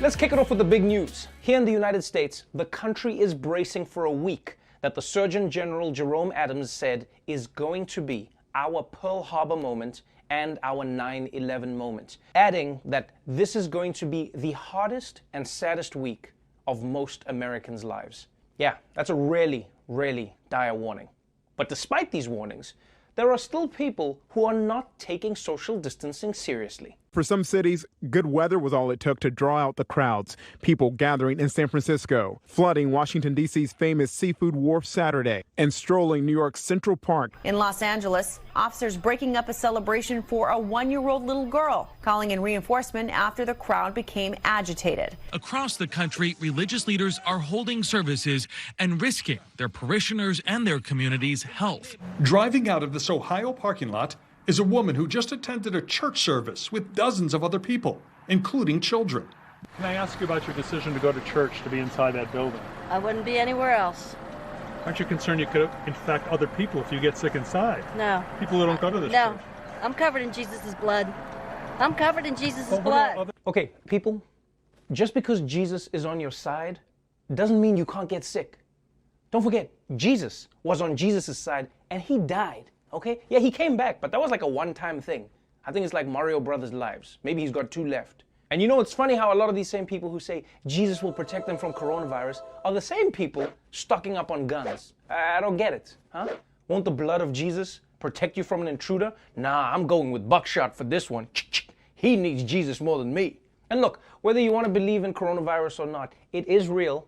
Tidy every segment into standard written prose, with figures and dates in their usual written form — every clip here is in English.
Let's kick it off with the big news. Here in the United States, the country is bracing for a week that the Surgeon General Jerome Adams said is going to be our Pearl Harbor moment and our 9/11 moment, adding that this is going to be the hardest and saddest week of most Americans' lives. Yeah, that's a really, really dire warning. But despite these warnings, there are still people who are not taking social distancing seriously. For some cities, good weather was all it took to draw out the crowds. People gathering in San Francisco, flooding Washington, D.C.'s famous Seafood Wharf Saturday, and strolling New York's Central Park. In Los Angeles, officers breaking up a celebration for a 1-year-old little girl, calling in reinforcement after the crowd became agitated. Across the country, religious leaders are holding services and risking their parishioners and their community's health. Driving out of this Ohio parking lot is a woman who just attended a church service with dozens of other people, including children. Can I ask you about your decision to go to church, to be inside that building? I wouldn't be anywhere else. Aren't you concerned you could infect other people if you get sick inside? No. People who don't go to this No. church. I'm covered in Jesus' blood. I'm covered in Jesus' blood. Okay, people, just because Jesus is on your side doesn't mean you can't get sick. Don't forget, Jesus was on Jesus' side and he died. Okay? Yeah, he came back, but that was like a one-time thing. I think it's like Mario Brothers' lives. Maybe he's got 2 left. And you know, it's funny how a lot of these same people who say Jesus will protect them from coronavirus are the same people stocking up on guns. I don't get it, huh? Won't the blood of Jesus protect you from an intruder? Nah, I'm going with buckshot for this one. He needs Jesus more than me. And look, whether you want to believe in coronavirus or not, it is real.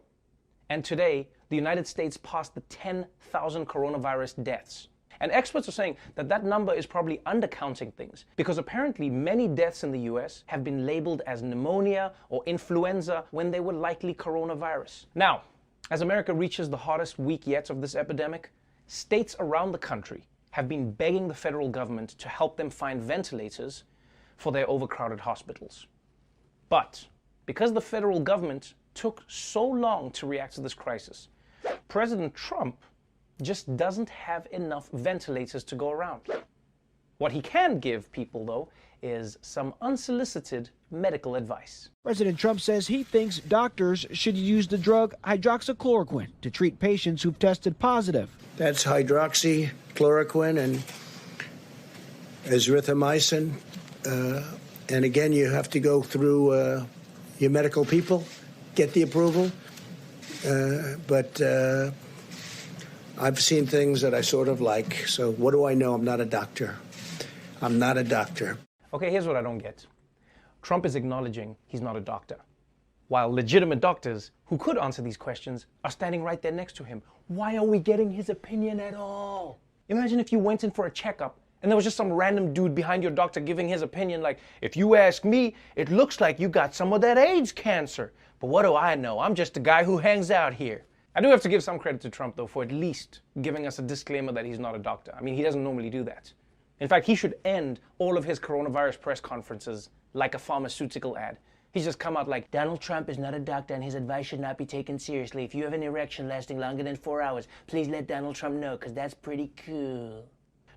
And today, the United States passed the 10,000 coronavirus deaths. And experts are saying that that number is probably undercounting things because apparently many deaths in the US have been labeled as pneumonia or influenza when they were likely coronavirus. Now, as America reaches the hardest week yet of this epidemic, states around the country have been begging the federal government to help them find ventilators for their overcrowded hospitals. But because the federal government took so long to react to this crisis, President Trump just doesn't have enough ventilators to go around. What he can give people, though, is some unsolicited medical advice. President Trump says he thinks doctors should use the drug hydroxychloroquine to treat patients who've tested positive. That's hydroxychloroquine and azithromycin. And again, you have to go through your medical people, get the approval. But I've seen things that I sort of like. So what do I know? I'm not a doctor. I'm not a doctor. Okay, here's what I don't get. Trump is acknowledging he's not a doctor, while legitimate doctors who could answer these questions are standing right there next to him. Why are we getting his opinion at all? Imagine if you went in for a checkup and there was just some random dude behind your doctor giving his opinion like, if you ask me, it looks like you got some of that AIDS cancer. But what do I know? I'm just a guy who hangs out here. I do have to give some credit to Trump, though, for at least giving us a disclaimer that he's not a doctor. I mean, he doesn't normally do that. In fact, he should end all of his coronavirus press conferences like a pharmaceutical ad. He's just come out like, Donald Trump is not a doctor and his advice should not be taken seriously. If you have an erection lasting longer than 4 hours, please let Donald Trump know, because that's pretty cool.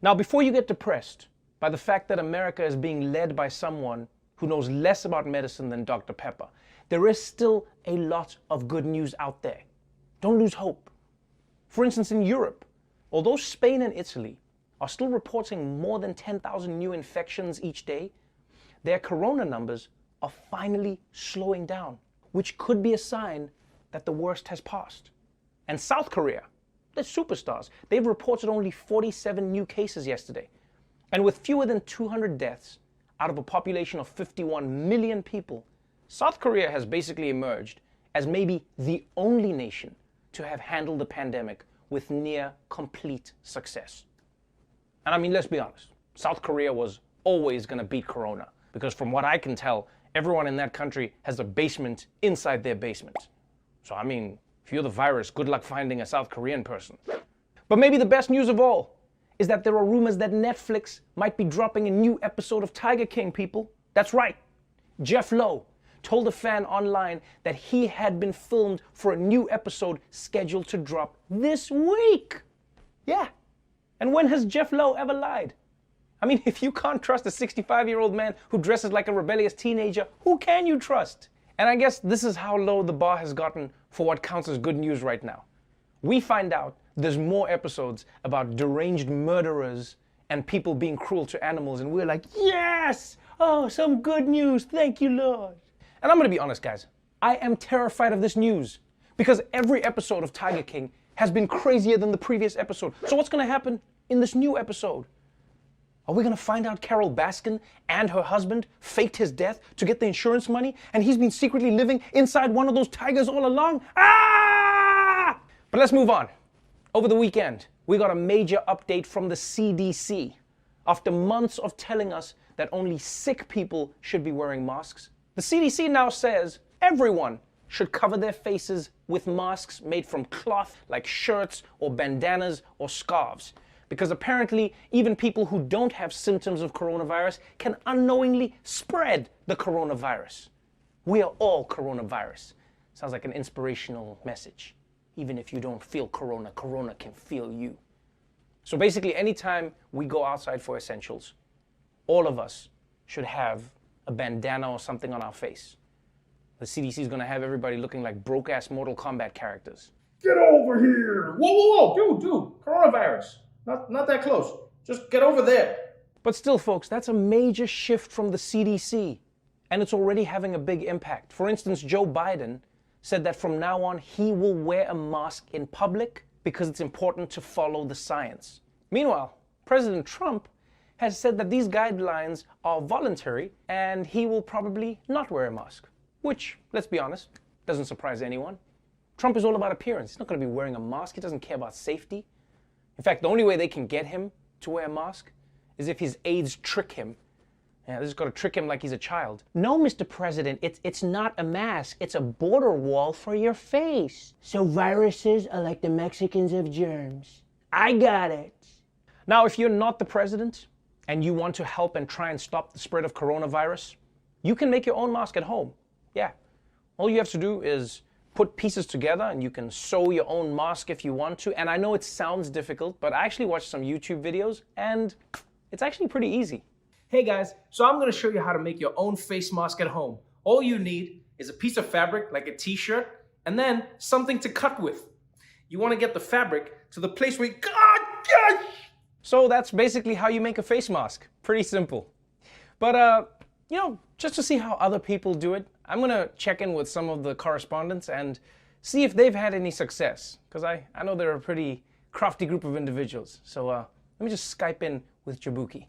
Now, before you get depressed by the fact that America is being led by someone who knows less about medicine than Dr. Pepper, there is still a lot of good news out there. Don't lose hope. For instance, in Europe, although Spain and Italy are still reporting more than 10,000 new infections each day, their corona numbers are finally slowing down, which could be a sign that the worst has passed. And South Korea, they're superstars. They've reported only 47 new cases yesterday. And with fewer than 200 deaths out of a population of 51 million people, South Korea has basically emerged as maybe the only nation to have handled the pandemic with near complete success. And I mean, let's be honest, South Korea was always going to beat Corona because from what I can tell, everyone in that country has a basement inside their basement. So I mean, if you're the virus, good luck finding a South Korean person. But maybe the best news of all is that there are rumors that Netflix might be dropping a new episode of Tiger King, people. That's right. Jeff Lowe told a fan online that he had been filmed for a new episode scheduled to drop this week. Yeah. And when has Jeff Lowe ever lied? I mean, if you can't trust a 65-year-old man who dresses like a rebellious teenager, who can you trust? And I guess this is how low the bar has gotten for what counts as good news right now. We find out there's more episodes about deranged murderers and people being cruel to animals, and we're like, yes! Oh, some good news, thank you, Lord. And I'm gonna be honest, guys. I am terrified of this news because every episode of Tiger King has been crazier than the previous episode. So what's gonna happen in this new episode? Are we gonna find out Carol Baskin and her husband faked his death to get the insurance money and he's been secretly living inside one of those tigers all along? Ah! But let's move on. Over the weekend, we got a major update from the CDC. After months of telling us that only sick people should be wearing masks, the CDC now says everyone should cover their faces with masks made from cloth like shirts or bandanas or scarves. Because apparently even people who don't have symptoms of coronavirus can unknowingly spread the coronavirus. We are all coronavirus. Sounds like an inspirational message. Even if you don't feel corona, corona can feel you. So basically anytime we go outside for essentials, all of us should have a bandana or something on our face. The CDC is gonna have everybody looking like broke-ass Mortal Kombat characters. Get over here! Whoa, whoa, whoa, dude, coronavirus. Not that close. Just get over there. But still, folks, that's a major shift from the CDC, and it's already having a big impact. For instance, Joe Biden said that from now on, he will wear a mask in public because it's important to follow the science. Meanwhile, President Trump has said that these guidelines are voluntary and he will probably not wear a mask, which, let's be honest, doesn't surprise anyone. Trump is all about appearance. He's not going to be wearing a mask. He doesn't care about safety. In fact, the only way they can get him to wear a mask is if his aides trick him. Yeah, they're just going to trick him like he's a child. No, Mr. President, it's not a mask. It's a border wall for your face. So viruses are like the Mexicans of germs. I got it. Now, if you're not the president and you want to help and try and stop the spread of coronavirus, you can make your own mask at home. Yeah. All you have to do is put pieces together and you can sew your own mask if you want to. And I know it sounds difficult, but I actually watched some YouTube videos and it's actually pretty easy. Hey guys, so I'm gonna show you how to make your own face mask at home. All you need is a piece of fabric like a t-shirt and then something to cut with. You wanna get the fabric to the place where So that's basically how you make a face mask. Pretty simple. But just to see how other people do it, I'm gonna check in with some of the correspondents and see if they've had any success. Because I know they're a pretty crafty group of individuals. So let me just Skype in with Jabuki.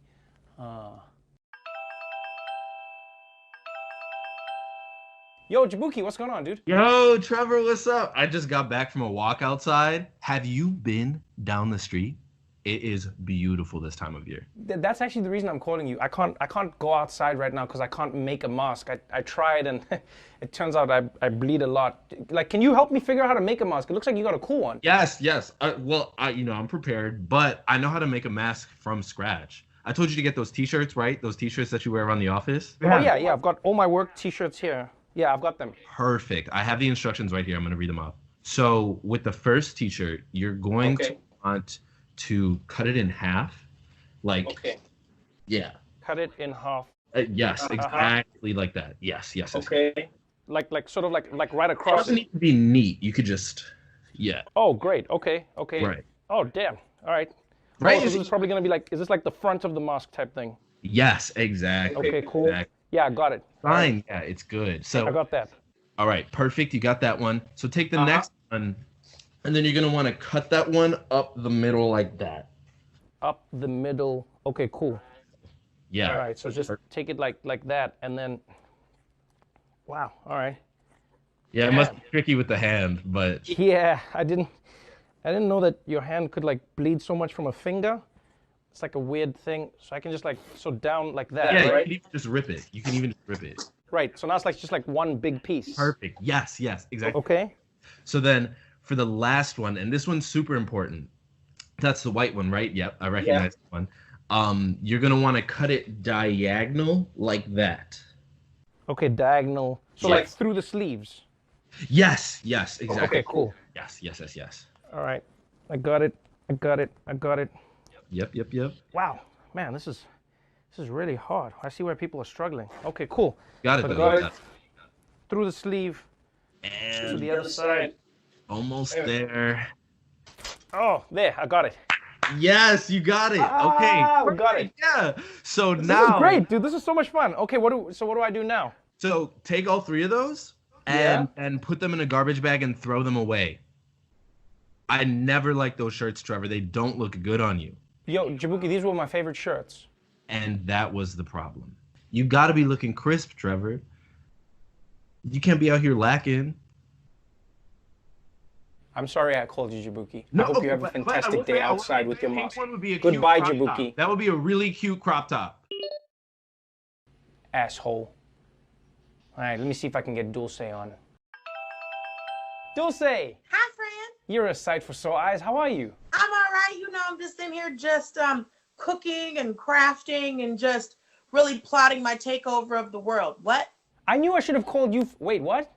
Yo, Jabuki, what's going on, dude? Yo, Trevor, what's up? I just got back from a walk outside. Have you been down the street? It is beautiful this time of year. That's actually the reason I'm calling you. I can't go outside right now because I can't make a mask. I tried and it turns out I bleed a lot. Like, can you help me figure out how to make a mask? It looks like you got a cool one. Yes. I'm prepared, but I know how to make a mask from scratch. I told you to get those t-shirts, right? Those t-shirts that you wear around the office. Yeah. Oh yeah, I've got all my work t-shirts here. Yeah, I've got them. Perfect. I have the instructions right here. I'm going to read them off. So with the first t-shirt, you're going to want to cut it in half. Yeah. Cut it in half. Yes, exactly like that. Yes. Okay. Like sort of like right It across. doesn't need to be neat. You could just, yeah. Oh, great. Okay. Right. Oh, damn. All right. Right. Oh, so this is probably going to be like, is this like the front of the mask type thing? Yes, exactly. Okay, cool. Exactly. Yeah, I got it. Fine. Yeah, it's good. So I got that. All right, perfect. You got that one. So take the next one, and then you're gonna want to cut that one up the middle like that. Up the middle. Okay, cool. Yeah. All right. So just take it like that, and then. Wow. All right. Yeah, it must be tricky with the hand, but. Yeah, I didn't know that your hand could like bleed so much from a finger. It's like a weird thing. So I can just down like that. Yeah, right? you can even just rip it. You can even just rip it. Right. So now it's just like one big piece. Perfect. Yes, exactly. Okay. So then for the last one, and this one's super important. That's the white one, right? Yep, I recognize that one. You're gonna want to cut it diagonal like that. Okay, diagonal. So like through the sleeves. Yes, exactly. Okay, cool. Yes. All right. I got it. Yep. Wow, man, this is really hard. I see where people are struggling. Okay, cool. Got it. Got it. through the sleeve to And the other side. almost there. Oh, there, I got it. Yes, you got it. Okay. Ah, got it. Yeah. So This now, is great, dude. This is so much fun. Okay, what do I do now? so take all three of those and put them in a garbage bag and throw them away. I never liked those shirts, Trevor. They don't look good on you. Yo, Jabuki, these were my favorite shirts. And that was the problem. You got to be looking crisp, Trevor. You can't be out here lacking. I'm sorry I called you Jabuki. No, I hope you have a but fantastic day outside with your pink mom. one would be a Goodbye, cute crop Jabuki. top. That would be a really cute crop top. Asshole. All right, let me see if I can get Dulce on. Dulce! Hi, friend. You're a sight for sore eyes. How are you? I'm all right. You know, I'm just in here just cooking and crafting and just really plotting my takeover of the world. What? I knew I should have called you. Wait, what?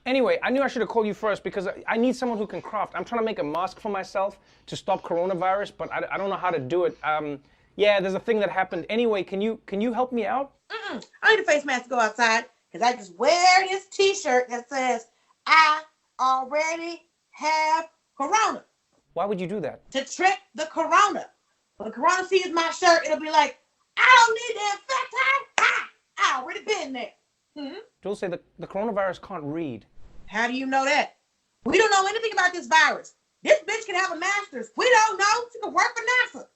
Anyway, I knew I should have called you first because I need someone who can craft. I'm trying to make a mask for myself to stop coronavirus, but I don't know how to do it. Yeah, there's a thing that happened. Anyway, can you help me out? I need a face mask to go outside because I just wear this T-shirt that says, I already have corona. Why would you do that? To trick the corona. When the corona sees my shirt, it'll be like, I don't need to infect her. I already been there. Dulce, the coronavirus can't read. How do you know that? We don't know anything about this virus. This bitch can have a master's. We don't know. She can work for NASA.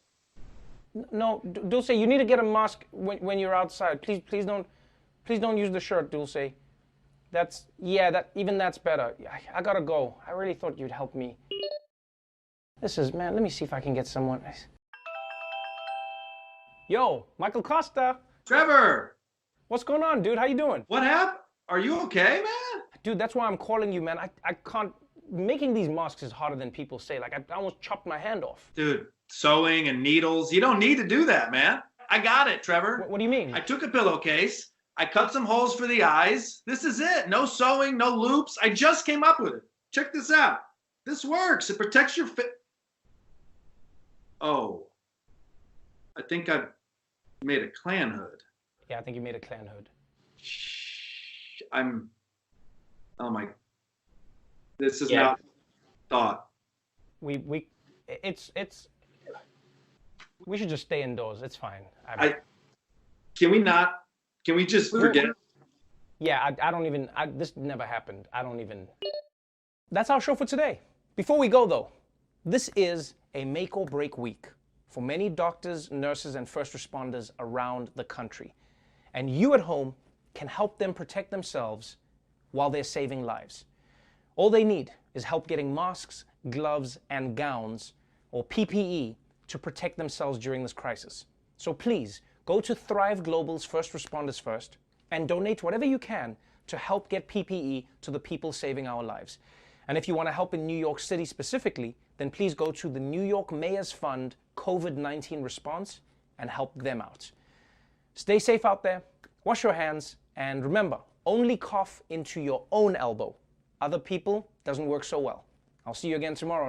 No, Dulce, you need to get a mask when you're outside. Please don't use the shirt, Dulce. That's better. I gotta go. I really thought you'd help me. Man, let me see if I can get someone. Yo, Michael Costa. Trevor! What's going on, dude? How you doing? What happened? Are you okay, man? Dude, that's why I'm calling you, man. I can't... Making these masks is harder than people say. Like, I almost chopped my hand off. Dude, sewing and needles, you don't need to do that, man. I got it, Trevor. What do you mean? I took a pillowcase. I cut some holes for the eyes. This is it. No sewing, no loops. I just came up with it. Check this out. This works. It protects your Oh. I think I made a clan hood. Yeah, I think you made a clan hood. Oh my, this is not thought. We should just stay indoors. It's fine. Can we just forget? Yeah, I don't even, this never happened. That's our show for today. Before we go though, this is a make or break week for many doctors, nurses, and first responders around the country. And you at home can help them protect themselves while they're saving lives. All they need is help getting masks, gloves, and gowns, or PPE, to protect themselves during this crisis. So please, go to Thrive Global's First Responders First and donate whatever you can to help get PPE to the people saving our lives. And if you want to help in New York City specifically, then please go to the New York Mayor's Fund COVID-19 response and help them out. Stay safe out there, wash your hands, and remember, only cough into your own elbow. Other people doesn't work so well. I'll see you again tomorrow.